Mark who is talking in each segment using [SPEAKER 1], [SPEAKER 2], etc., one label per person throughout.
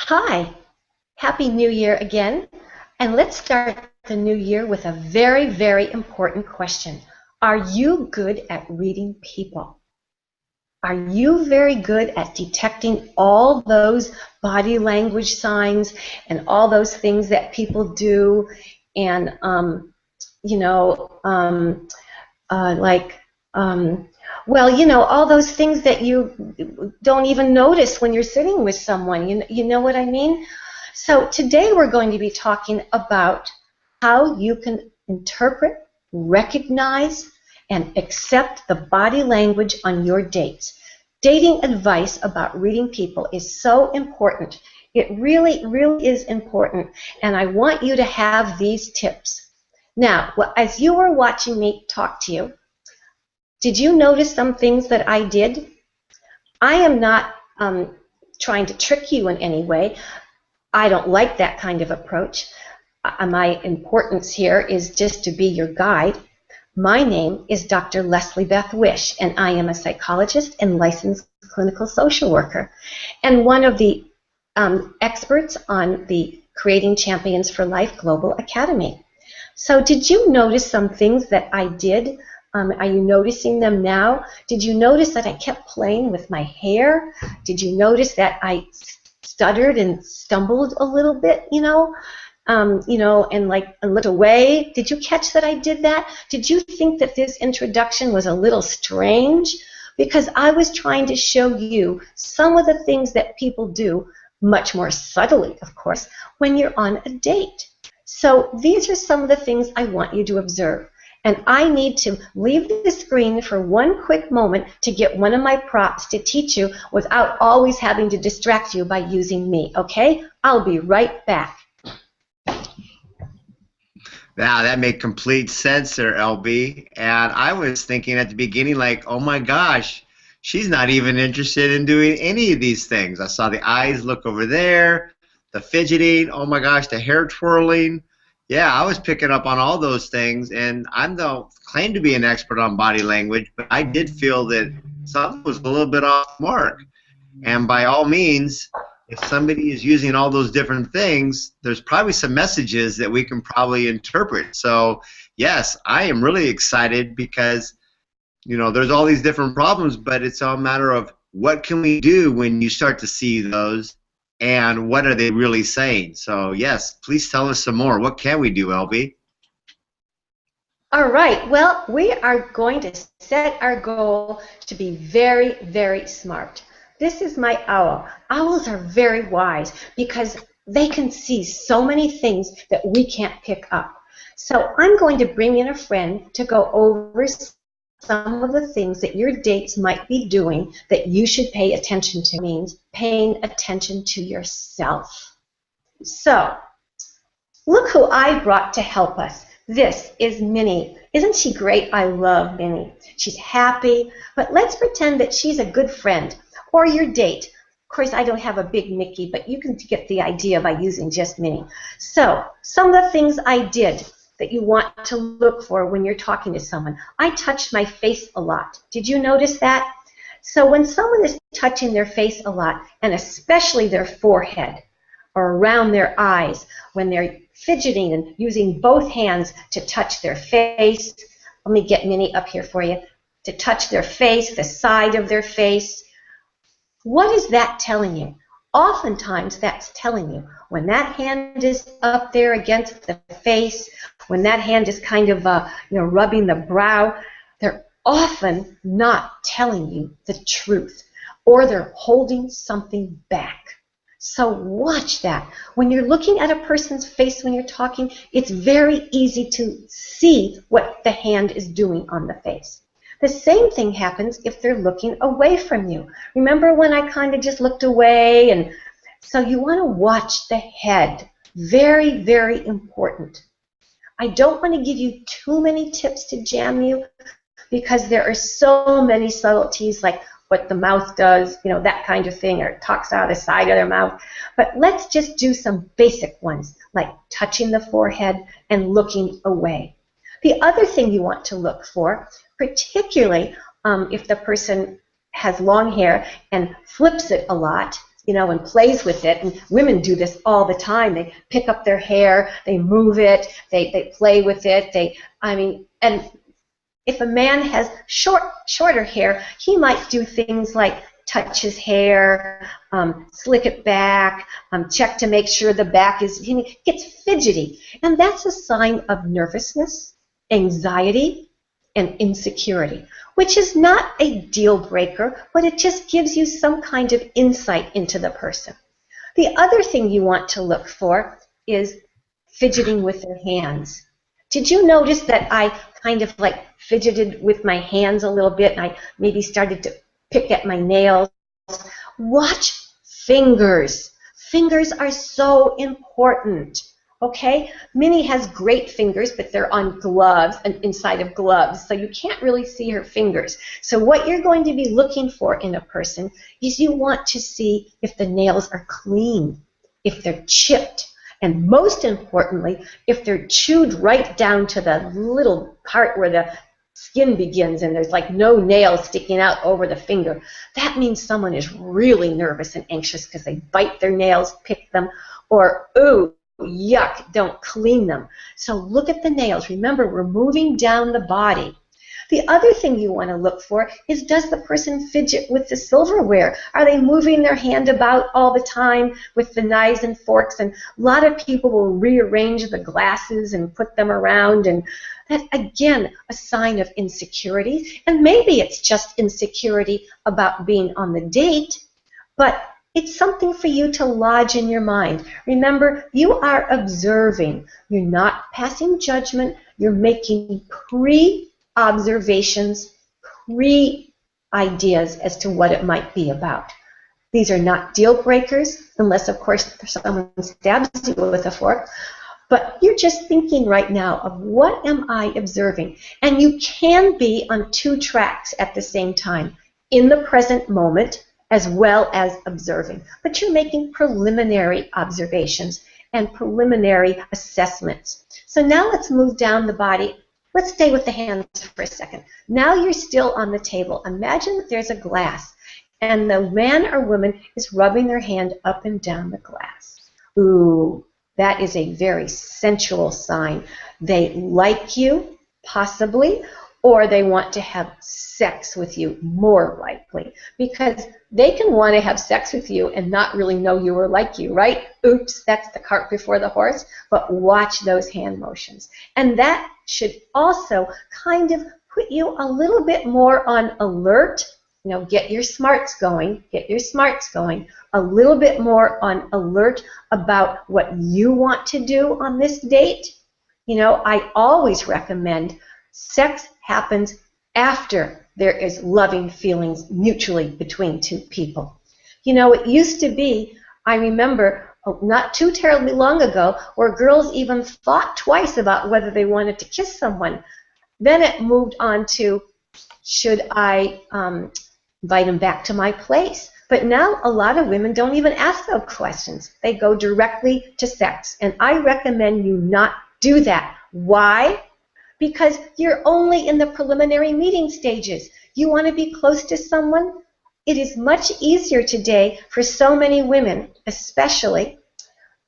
[SPEAKER 1] Hi, Happy New Year again. And let's start the new year with a very, very important question. Are you good at reading people? Are you very good at detecting all those body language signs and all those things that people do and, you know, like, all those things that you don't even notice when you're sitting with someone. You know what I mean? So today we're going to be talking about how you can interpret, recognize, and accept the body language on your dates. Dating advice about reading people is so important. It really, really is important, and I want you to have these tips. Now, as you were watching me talk to you, did you notice some things that I did? I am not trying to trick you in any way. I don't like that kind of approach. My importance here is just to be your guide. My name is Dr. Leslie Beth Wish, and I am a psychologist and licensed clinical social worker, and one of the experts on the Creating Champions for Life Global Academy. So did you notice some things that I did? Are you noticing them now? Did you notice that I kept playing with my hair? Did you notice that I stuttered and stumbled a little bit, and like I looked away? Did you catch that I did that? Did you think that this introduction was a little strange? Because I was trying to show you some of the things that people do, much more subtly, of course, when you're on a date. So these are some of the things I want you to observe. And I need to leave the screen for one quick moment to get one of my props to teach you without always having to distract you by using me, okay? I'll be right back.
[SPEAKER 2] Wow, that made complete sense there, LB. And I was thinking at the beginning, like, oh my gosh, she's not even interested in doing any of these things. I saw the eyes look over there, the fidgeting, oh my gosh, the hair twirling. Yeah, I was picking up on all those things, and I don't claim to be an expert on body language, but I did feel that something was a little bit off mark. And by all means, if somebody is using all those different things, there's probably some messages that we can probably interpret. So, yes, I am really excited because, there's all these different problems, but it's all a matter of what can we do when you start to see those, and what are they really saying? So, yes, please tell us some more. What can we do, LB?
[SPEAKER 1] All right, well, we are going to set our goal to be very, very smart. This is my owl. Owls are very wise because they can see so many things that we can't pick up. So I'm going to bring in a friend to go over some of the things that your dates might be doing that you should pay attention to. Means paying attention to yourself. So look who I brought to help us. This is Minnie. Isn't she great? I love Minnie. She's happy, but let's pretend that she's a good friend or your date. Of course, I don't have a big Mickey, but you can get the idea by using just Minnie. So some of the things I did that you want to look for when you're talking to someone. I touched my face a lot. Did you notice that? So when someone is touching their face a lot, and especially their forehead or around their eyes, when they're fidgeting and using both hands to touch their face, let me get Minnie up here for you, to touch their face, the side of their face, what is that telling you? Oftentimes that's telling you when that hand is up there against the face, when that hand is kind of rubbing the brow, they're often not telling you the truth, or they're holding something back. So watch that. When you're looking at a person's face when you're talking, it's very easy to see what the hand is doing on the face. The same thing happens if they're looking away from you. Remember when I kind of just looked away? And so you want to watch the head. Very, very important. I don't want to give you too many tips to jam you because there are so many subtleties like what the mouth does, that kind of thing, or it talks out the side of their mouth. But let's just do some basic ones like touching the forehead and looking away. The other thing you want to look for, particularly if the person has long hair and flips it a lot, and plays with it. And women do this all the time. They pick up their hair, they move it, they play with it. And if a man has shorter hair, he might do things like touch his hair, slick it back, check to make sure the back is, he gets fidgety. And that's a sign of nervousness, anxiety, and insecurity, which is not a deal breaker, but it just gives you some kind of insight into the person. The other thing you want to look for is fidgeting with their hands. Did you notice that I kind of like fidgeted with my hands a little bit, and I maybe started to pick at my nails? Watch fingers. Fingers are so important. Okay? Minnie has great fingers, but they're on gloves and inside of gloves, so you can't really see her fingers. So what you're going to be looking for in a person is you want to see if the nails are clean, if they're chipped, and most importantly, if they're chewed right down to the little part where the skin begins and there's like no nail sticking out over the finger. That means someone is really nervous and anxious because they bite their nails, pick them, or ooh, yuck, don't clean them. So look at the nails. Remember, we're moving down the body. The other thing you want to look for is, does the person fidget with the silverware? Are they moving their hand about all the time with the knives and forks? And a lot of people will rearrange the glasses and put them around, and that, again, a sign of insecurity. And maybe it's just insecurity about being on the date, but it's something for you to lodge in your mind. Remember, you are observing. You're not passing judgment. You're making pre-observations, pre-ideas as to what it might be about. These are not deal breakers, unless, of course, someone stabs you with a fork. But you're just thinking right now of, what am I observing? And you can be on two tracks at the same time, in the present moment as well as observing. But you're making preliminary observations and preliminary assessments. So now let's move down the body. Let's stay with the hands for a second. Now you're still on the table. Imagine that there's a glass, and the man or woman is rubbing their hand up and down the glass. Ooh, that is a very sensual sign. They like you, possibly, or they want to have sex with you, more likely, because they can want to have sex with you and not really know you or like you, right? Oops, that's the cart before the horse. But watch those hand motions. And that should also kind of put you a little bit more on alert. Get your smarts going. Get your smarts going. A little bit more on alert about what you want to do on this date. I always recommend sex happens after there is loving feelings mutually between two people. It used to be, I remember not too terribly long ago, where girls even thought twice about whether they wanted to kiss someone. Then it moved on to, should I invite him back to my place? But now a lot of women don't even ask those questions. They go directly to sex. And I recommend you not do that. Why? Because you're only in the preliminary meeting stages. You want to be close to someone? It is much easier today for so many women, especially,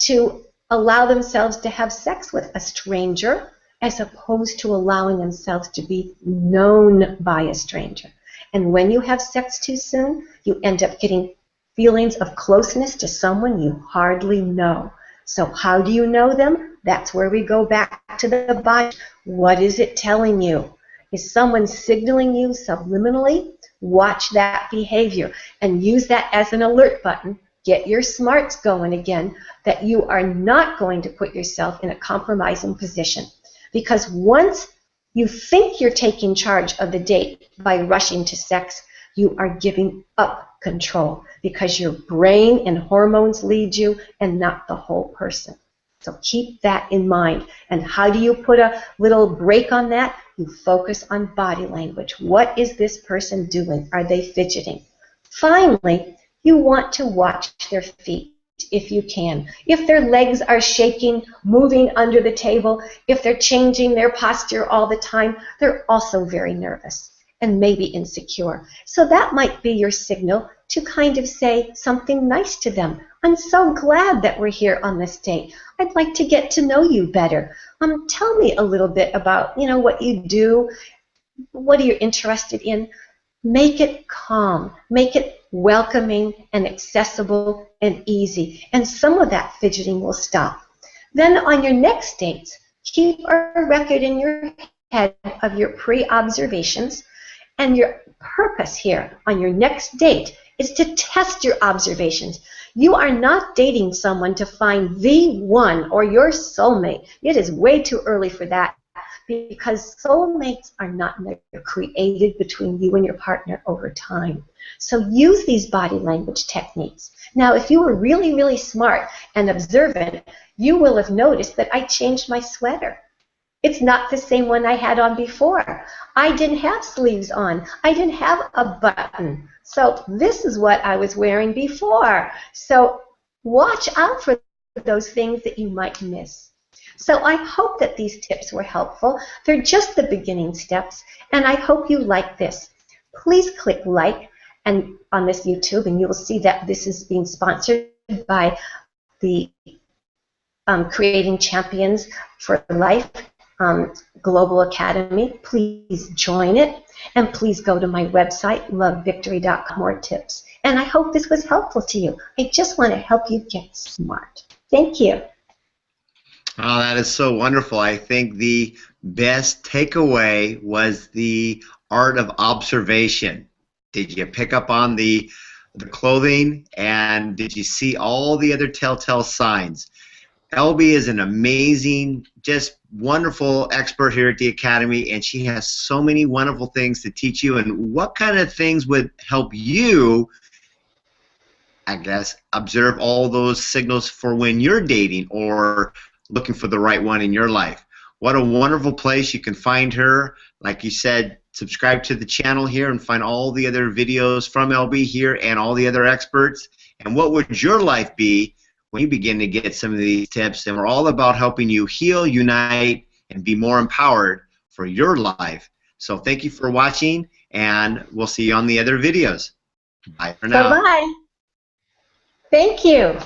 [SPEAKER 1] to allow themselves to have sex with a stranger as opposed to allowing themselves to be known by a stranger. And when you have sex too soon, you end up getting feelings of closeness to someone you hardly know. So how do you know them? That's where we go back to the body. What is it telling you? Is someone signaling you subliminally? Watch that behavior and use that as an alert button. Get your smarts going again, that you are not going to put yourself in a compromising position. Because once you think you're taking charge of the date by rushing to sex, you are giving up control, because your brain and hormones lead you and not the whole person. So keep that in mind. And how do you put a little break on that? You focus on body language. What is this person doing? Are they fidgeting? Finally, you want to watch their feet if you can. If their legs are shaking, moving under the table, if they're changing their posture all the time, they're also very nervous. and maybe insecure. So that might be your signal to kind of say something nice to them. I'm so glad that we're here on this date. I'd like to get to know you better. Tell me a little bit about, what you do. What are you interested in? Make it calm. Make it welcoming and accessible and easy. And some of that fidgeting will stop. Then on your next dates, keep a record in your head of your pre-observations. And your purpose here on your next date is to test your observations. You are not dating someone to find the one or your soulmate. It is way too early for that, because soulmates are not created between you and your partner over time. So use these body language techniques. Now, if you were really, really smart and observant, you will have noticed that I changed my sweater. It's not the same one I had on before. I didn't have sleeves on. I didn't have a button. So this is what I was wearing before. So watch out for those things that you might miss. So I hope that these tips were helpful. They're just the beginning steps, and I hope you like this. Please click like and on this YouTube, and you will see that this is being sponsored by the Creating Champions for Life Global Academy. Please join it, and please go to my website, lovevictory.com, for more tips. And I hope this was helpful to you. I just want to help you get smart. Thank you.
[SPEAKER 2] Oh, that is so wonderful. I think the best takeaway was the art of observation. Did you pick up on the clothing, and did you see all the other telltale signs? LB is an amazing, just wonderful expert here at the Academy, and she has so many wonderful things to teach you. And what kind of things would help you, I guess, observe all those signals for when you're dating or looking for the right one in your life? What a wonderful place. You can find her. Like you said, subscribe to the channel here and find all the other videos from LB here and all the other experts. And what would your life be when you begin to get some of these tips? And we're all about helping you heal, unite, and be more empowered for your life. So thank you for watching, and we'll see you on the other videos. Bye for now.
[SPEAKER 1] Bye-bye. Thank you.